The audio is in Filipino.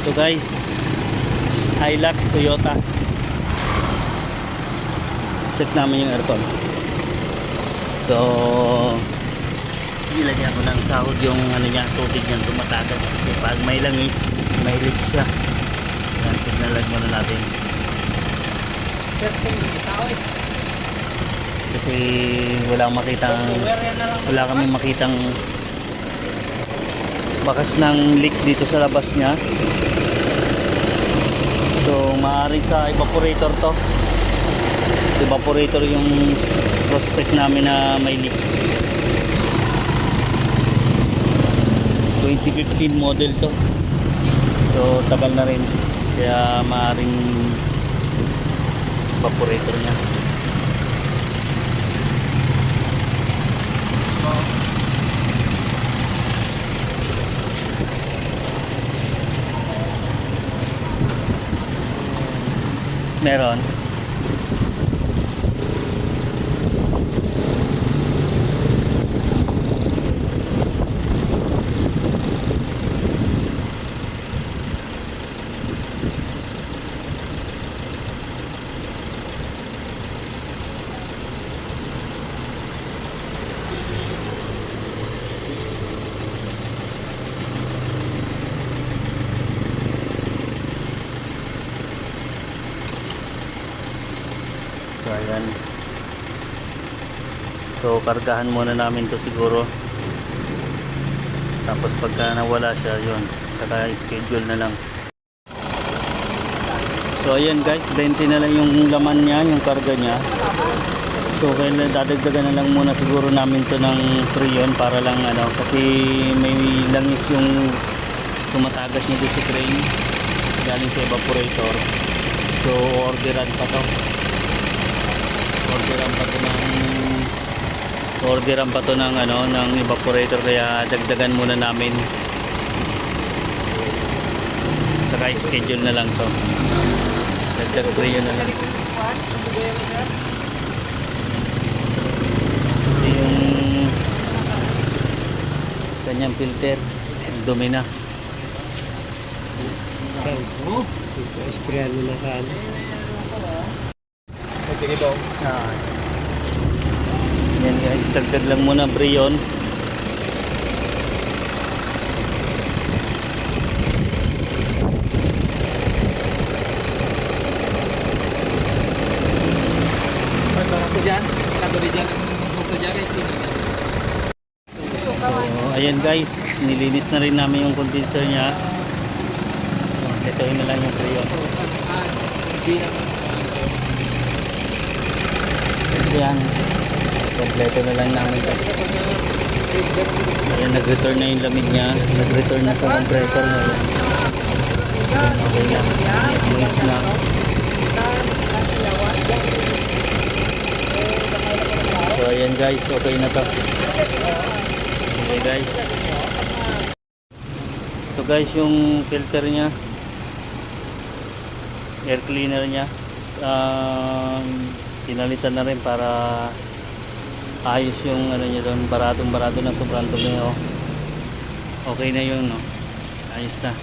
So guys, Hilux Toyota. Check namin yung aircon. So nilagyan ko ng sahod yung ano niya, tubig niyan tumatagas kasi pag may langis, may leak siya. Yan, tignan muna natin. Kasi wala kaming makitang bakas ng leak dito sa labas niya. So maaaring sa evaporator to. Evaporator yung prospect namin na may leak. 2015 model to. So tagal na rin. Kaya maaaring evaporator niya. Meron. So ayan. So kargahan muna namin to siguro. Tapos pagka nawala siya, yun, saka schedule na lang. So ayan guys, 20 na lang yung laman niya, yung karga niya. So well, dadagdagan na lang muna siguro namin to ng Freon para lang ano, kasi may langis yung tumatagas niya doon sa crane galing sa evaporator. So orderan pa to. Orderan pa to ng ano, ng evaporator, kaya dagdagan muna namin. Saka schedule na lang to. Dagdag Freon na lang. Ito yung kanyang filter. Dumi na. Sprayan mo na saan. Yan guys, dagdag lang muna Freon. So ayan guys, nilinis na rin namin yung condenser niya. Ito na lang yung Freon. Yan, kompleto na lang namin ito. Ayan, nag-return na yung lamig niya, nag-return na sa compressor na yan. Okay lang, nag-release na. So ayan guys, okay na to. Okay guys, ito guys yung filter niya, air cleaner niya. Pinalitan na rin para ayos yung ano niya doon, baradong barado na sobrang dumi. Okay na yun, no? Ayos na.